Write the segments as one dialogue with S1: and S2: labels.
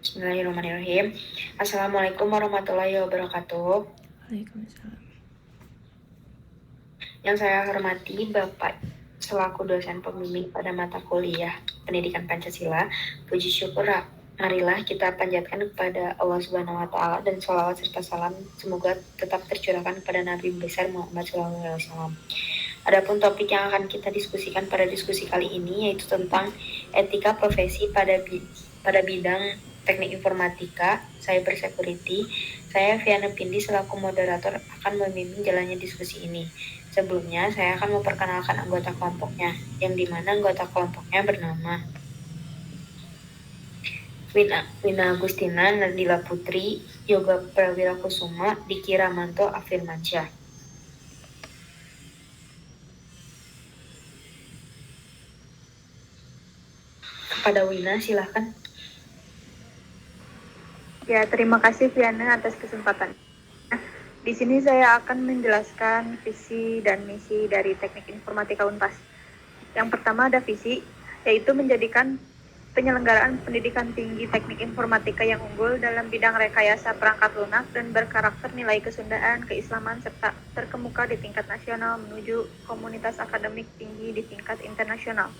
S1: Bismillahirrahmanirrahim. Assalamualaikum warahmatullahi wabarakatuh.
S2: Waalaikumsalam.
S1: Yang saya hormati Bapak selaku dosen pembimbing pada mata kuliah Pendidikan Pancasila, puji syukur marilah kita panjatkan kepada Allah Subhanahu wa taala dan sholawat serta salam semoga tetap tercurahkan kepada Nabi besar Muhammad SAW. Adapun topik yang akan kita diskusikan pada diskusi kali ini yaitu tentang etika profesi pada bidang teknik informatika, cyber security. Saya Viana Pindi selaku moderator akan memimpin jalannya diskusi ini. Sebelumnya, saya akan memperkenalkan anggota kelompoknya, yang dimana anggota kelompoknya bernama Wina Agustina, Nadila Putri, Yoga Prawira Kusuma, Diki Ramanto, Afirmansyah. Kepada Wina, silahkan.
S3: Ya, terima kasih Viana atas kesempatan. Di sini saya akan menjelaskan visi dan misi dari Teknik Informatika Unpas. Yang pertama ada visi, yaitu menjadikan penyelenggaraan pendidikan tinggi teknik informatika yang unggul dalam bidang rekayasa perangkat lunak dan berkarakter nilai kesundaan, keislaman, serta terkemuka di tingkat nasional menuju komunitas akademik tinggi di tingkat internasional.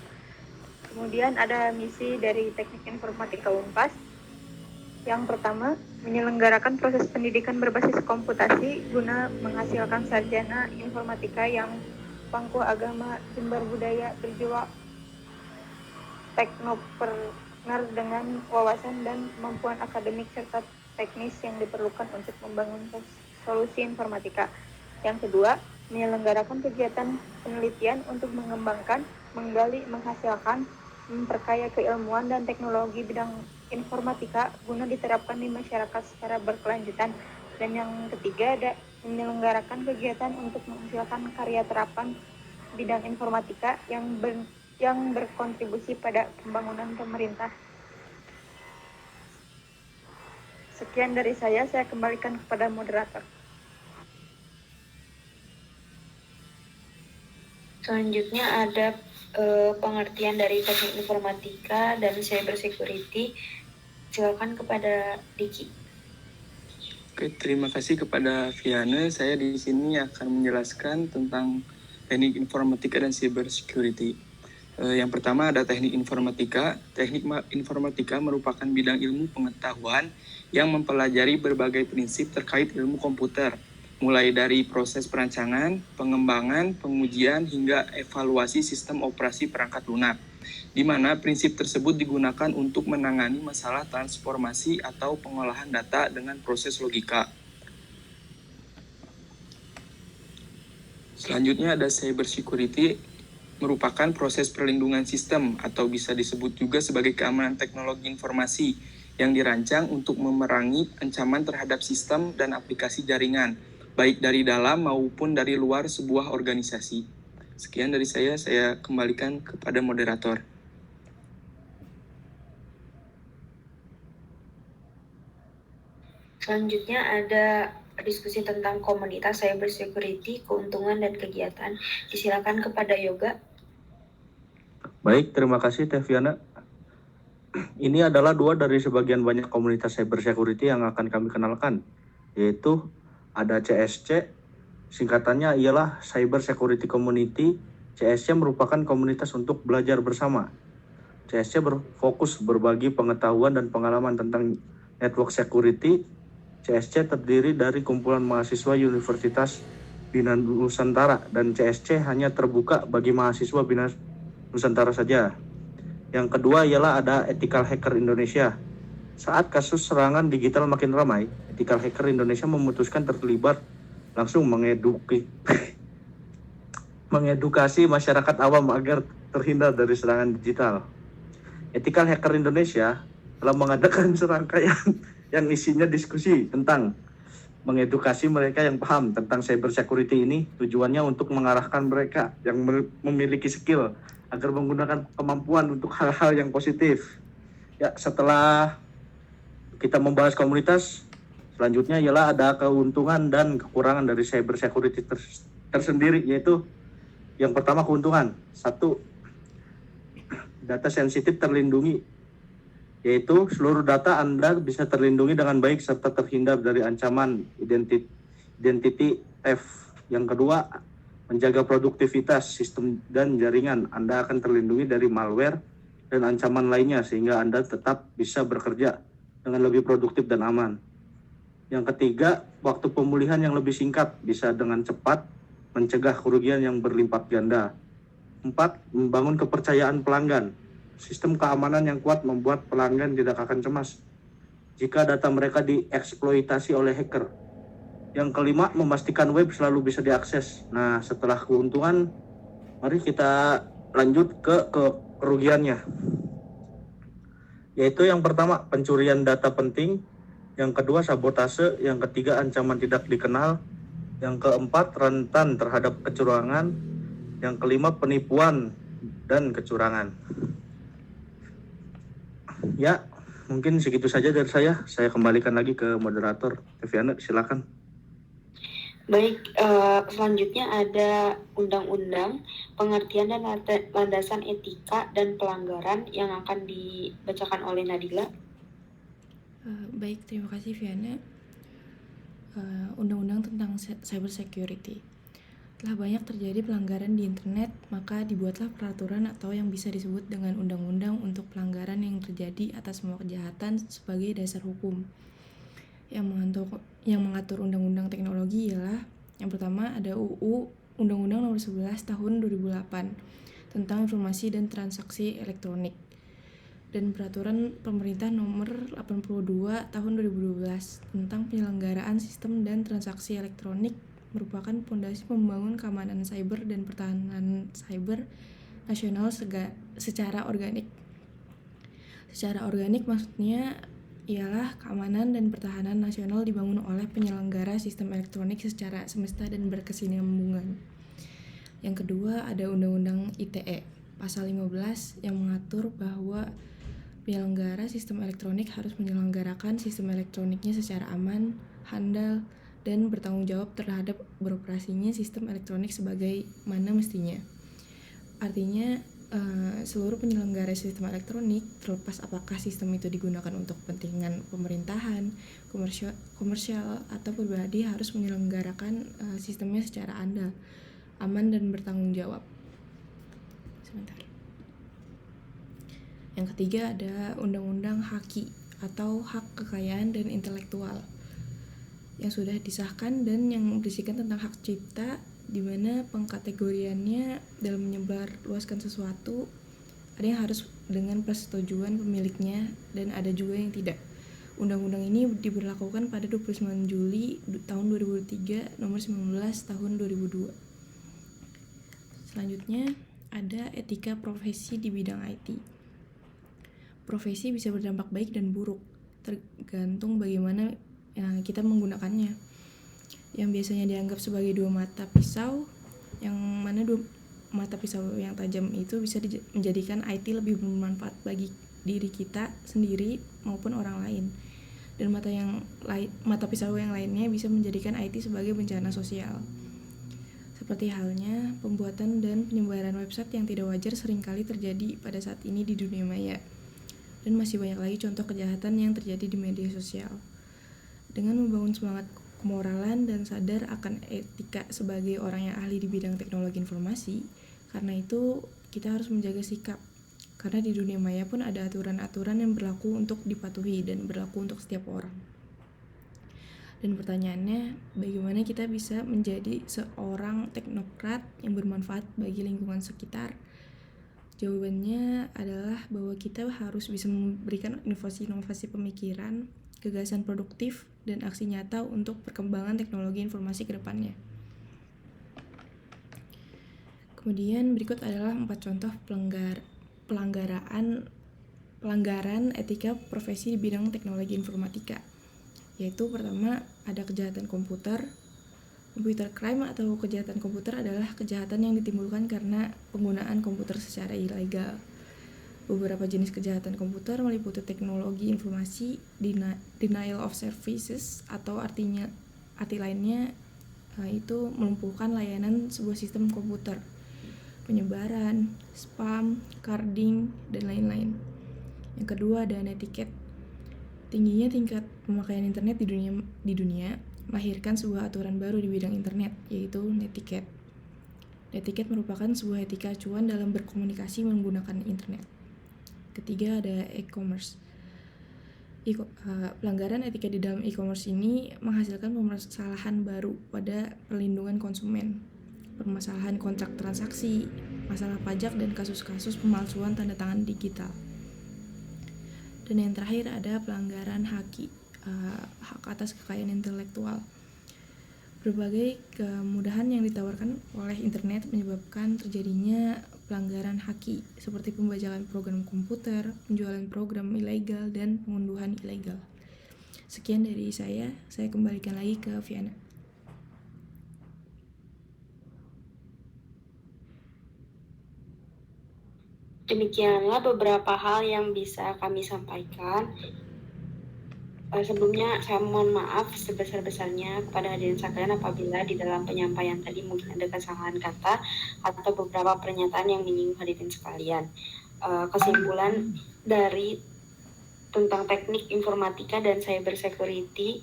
S3: Kemudian ada misi dari Teknik Informatika Unpas. Yang pertama, menyelenggarakan proses pendidikan berbasis komputasi guna menghasilkan sarjana informatika yang pangku agama, jembar budaya, berjiwa teknoprener dengan wawasan dan kemampuan akademik serta teknis yang diperlukan untuk membangun solusi informatika. Yang kedua, menyelenggarakan kegiatan penelitian untuk mengembangkan, menggali, menghasilkan, memperkaya keilmuan dan teknologi bidang informatika guna diterapkan di masyarakat secara berkelanjutan. Dan yang ketiga ada menyelenggarakan kegiatan untuk menghasilkan karya terapan bidang informatika yang berkontribusi pada pembangunan pemerintah. Sekian dari saya kembalikan kepada moderator.
S1: Selanjutnya ada pengertian dari teknik informatika dan cyber security. Silakan kepada Diki.
S4: Oke, terima kasih kepada Viana. Saya di sini akan menjelaskan tentang teknik informatika dan cyber security. Yang pertama ada teknik informatika. Teknik informatika merupakan bidang ilmu pengetahuan yang mempelajari berbagai prinsip terkait ilmu komputer, mulai dari proses perancangan, pengembangan, pengujian, hingga evaluasi sistem operasi perangkat lunak, di mana prinsip tersebut digunakan untuk menangani masalah transformasi atau pengolahan data dengan proses logika. Selanjutnya ada cyber security, merupakan proses perlindungan sistem atau bisa disebut juga sebagai keamanan teknologi informasi yang dirancang untuk memerangi ancaman terhadap sistem dan aplikasi jaringan, baik dari dalam maupun dari luar sebuah organisasi. Sekian dari saya kembalikan kepada moderator.
S1: Selanjutnya ada diskusi tentang komunitas cyber security, keuntungan dan kegiatan. Disilakan kepada Yoga.
S5: Baik, terima kasih Teviana. Ini adalah dua dari sebagian banyak komunitas cyber security yang akan kami kenalkan, yaitu ada CSC, singkatannya ialah Cyber Security Community. CSC merupakan komunitas untuk belajar bersama. CSC berfokus berbagi pengetahuan dan pengalaman tentang network security. CSC terdiri dari kumpulan mahasiswa Universitas Bina Nusantara dan CSC hanya terbuka bagi mahasiswa Bina Nusantara saja. Yang kedua ialah ada Ethical Hacker Indonesia. Saat kasus serangan digital makin ramai, Ethical Hacker Indonesia memutuskan terlibat langsung mengedukasi masyarakat awam agar terhindar dari serangan digital. Ethical Hacker Indonesia telah mengadakan serangkaian yang isinya diskusi tentang mengedukasi mereka yang paham tentang cyber security ini. Tujuannya untuk mengarahkan mereka yang memiliki skill agar menggunakan kemampuan untuk hal-hal yang positif. Ya, setelah kita membahas komunitas, selanjutnya ialah ada keuntungan dan kekurangan dari cyber security tersendiri, yaitu yang pertama keuntungan. 1. Data sensitif terlindungi. yaitu seluruh data Anda bisa terlindungi dengan baik serta terhindar dari ancaman identity theft. Yang kedua, menjaga produktivitas sistem dan jaringan. Anda akan terlindungi dari malware dan ancaman lainnya sehingga Anda tetap bisa bekerja dengan lebih produktif dan aman. Yang ketiga, waktu pemulihan yang lebih singkat, bisa dengan cepat mencegah kerugian yang berlipat ganda. 4. Membangun kepercayaan pelanggan. Sistem keamanan yang kuat membuat pelanggan tidak akan cemas jika data mereka dieksploitasi oleh hacker. Yang kelima, memastikan web selalu bisa diakses. Nah, setelah keuntungan, mari kita lanjut ke kerugiannya. Yaitu yang pertama, pencurian data penting. Yang kedua, sabotase. Yang ketiga, ancaman tidak dikenal. Yang keempat, rentan terhadap kecurangan. Yang kelima, penipuan dan kecurangan. Ya, mungkin segitu saja dari saya. Saya kembalikan lagi ke moderator. Teviana, silakan.
S1: Baik, selanjutnya ada undang-undang, pengertian dan landasan etika dan pelanggaran yang akan dibacakan oleh Nadila.
S2: Baik, terima kasih Viana. Undang-undang tentang cyber security. Telah banyak terjadi pelanggaran di internet, maka dibuatlah peraturan atau yang bisa disebut dengan undang-undang untuk pelanggaran yang terjadi atas semua kejahatan sebagai dasar hukum. Yang mengatur undang-undang teknologi ialah yang pertama ada UU Undang-Undang Nomor 11 Tahun 2008 tentang informasi dan transaksi elektronik dan Peraturan Pemerintah Nomor 82 Tahun 2012 tentang penyelenggaraan sistem dan transaksi elektronik merupakan fondasi membangun keamanan cyber dan pertahanan cyber nasional secara organik. Secara organik maksudnya ialah keamanan dan pertahanan nasional dibangun oleh penyelenggara sistem elektronik secara semesta dan berkesinambungan. Yang kedua ada Undang-Undang ITE pasal 15 yang mengatur bahwa penyelenggara sistem elektronik harus menyelenggarakan sistem elektroniknya secara aman, handal, dan bertanggung jawab terhadap beroperasinya sistem elektronik sebagaimana mestinya. Artinya seluruh penyelenggara sistem elektronik, terlepas apakah sistem itu digunakan untuk kepentingan pemerintahan, komersial atau pribadi, harus menyelenggarakan sistemnya secara andal, aman, dan bertanggung jawab. Sebentar. Yang ketiga ada Undang-Undang HAKI atau Hak Kekayaan dan Intelektual yang sudah disahkan dan yang berisikan tentang hak cipta, di mana pengkategoriannya dalam menyebarluaskan sesuatu ada yang harus dengan persetujuan pemiliknya dan ada juga yang tidak. Undang-undang ini diberlakukan pada 29 Juli tahun 2003 nomor 19 tahun 2002. Selanjutnya ada etika profesi di bidang IT. Profesi bisa berdampak baik dan buruk tergantung bagaimana kita menggunakannya. Yang biasanya dianggap sebagai dua mata pisau, yang mana dua mata pisau yang tajam itu bisa menjadikan IT lebih bermanfaat bagi diri kita sendiri maupun orang lain. Dan mata pisau yang lainnya bisa menjadikan IT sebagai bencana sosial. Seperti halnya pembuatan dan penyebaran website yang tidak wajar seringkali terjadi pada saat ini di dunia maya. Dan masih banyak lagi contoh kejahatan yang terjadi di media sosial. Dengan membangun semangat kemoralan dan sadar akan etika sebagai orang yang ahli di bidang teknologi informasi, karena itu kita harus menjaga sikap. Karena di dunia maya pun ada aturan-aturan yang berlaku untuk dipatuhi dan berlaku untuk setiap orang. Dan pertanyaannya, bagaimana kita bisa menjadi seorang teknokrat yang bermanfaat bagi lingkungan sekitar? Jawabannya adalah bahwa kita harus bisa memberikan inovasi-inovasi pemikiran, gagasan produktif, dan aksi nyata untuk perkembangan teknologi informasi ke depannya. Kemudian berikut adalah 4 contoh pelanggaran etika profesi di bidang teknologi informatika. Yaitu pertama, ada kejahatan komputer. Computer crime atau kejahatan komputer adalah kejahatan yang ditimbulkan karena penggunaan komputer secara ilegal. Beberapa jenis kejahatan komputer meliputi teknologi informasi, denial of services, atau arti lainnya itu melumpuhkan layanan sebuah sistem komputer, penyebaran, spam, carding, dan lain-lain. Yang kedua ada netiquette. Tingginya tingkat pemakaian internet di dunia melahirkan sebuah aturan baru di bidang internet, yaitu netiquette. Netiquette merupakan sebuah etika acuan dalam berkomunikasi menggunakan internet. Ketiga ada e-commerce. Pelanggaran etika di dalam e-commerce ini menghasilkan permasalahan baru pada perlindungan konsumen, permasalahan kontrak transaksi, masalah pajak, dan kasus-kasus pemalsuan tanda tangan digital. Dan yang terakhir ada pelanggaran hak atas kekayaan intelektual. Berbagai kemudahan yang ditawarkan oleh internet menyebabkan terjadinya pelanggaran haki seperti pembajakan program komputer, penjualan program ilegal, dan pengunduhan ilegal. Sekian dari saya kembalikan lagi ke Viana.
S1: Demikianlah beberapa hal yang bisa kami sampaikan. Sebelumnya saya mohon maaf sebesar-besarnya kepada hadirin sekalian apabila di dalam penyampaian tadi mungkin ada kesalahan kata atau beberapa pernyataan yang menyinggung hadirin sekalian. Kesimpulan dari tentang teknik informatika dan cyber security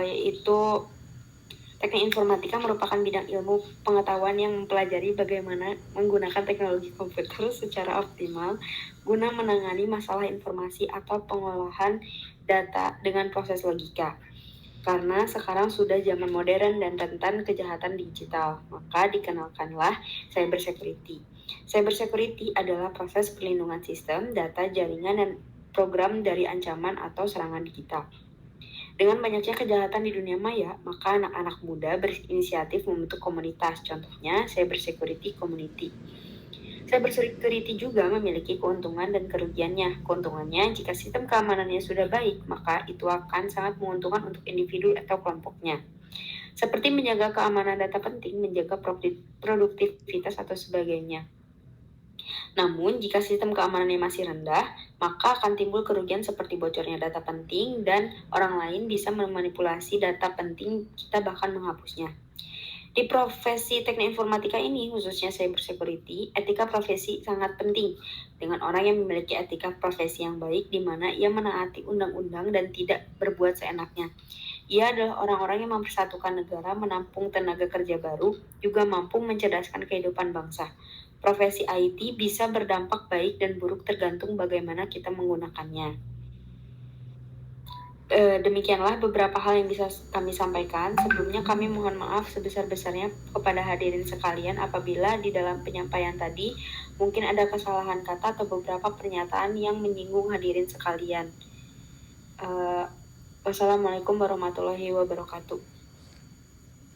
S1: yaitu teknik informatika merupakan bidang ilmu pengetahuan yang mempelajari bagaimana menggunakan teknologi komputer secara optimal guna menangani masalah informasi atau pengolahan data dengan proses logika. Karena sekarang sudah zaman modern dan rentan kejahatan digital, maka dikenalkanlah cyber security. Cyber security adalah proses perlindungan sistem, data, jaringan, dan program dari ancaman atau serangan digital. Dengan banyaknya kejahatan di dunia maya, maka anak-anak muda berinisiatif membentuk komunitas, contohnya cyber security community. Cyber security juga memiliki keuntungan dan kerugiannya. Keuntungannya, jika sistem keamanannya sudah baik, maka itu akan sangat menguntungkan untuk individu atau kelompoknya. Seperti menjaga keamanan data penting, menjaga produktivitas atau sebagainya. Namun, jika sistem keamanannya masih rendah, maka akan timbul kerugian seperti bocornya data penting dan orang lain bisa memanipulasi data penting kita bahkan menghapusnya. Di profesi teknik informatika ini, khususnya cyber security, etika profesi sangat penting. Dengan orang yang memiliki etika profesi yang baik, di mana ia menaati undang-undang dan tidak berbuat seenaknya. Ia adalah orang-orang yang mempersatukan negara, menampung tenaga kerja baru, juga mampu mencerdaskan kehidupan bangsa. Profesi IT bisa berdampak baik dan buruk tergantung bagaimana kita menggunakannya. Demikianlah beberapa hal yang bisa kami sampaikan. Sebelumnya kami mohon maaf sebesar-besarnya kepada hadirin sekalian apabila di dalam penyampaian tadi mungkin ada kesalahan kata atau beberapa pernyataan yang menyinggung hadirin sekalian. Wassalamualaikum warahmatullahi wabarakatuh.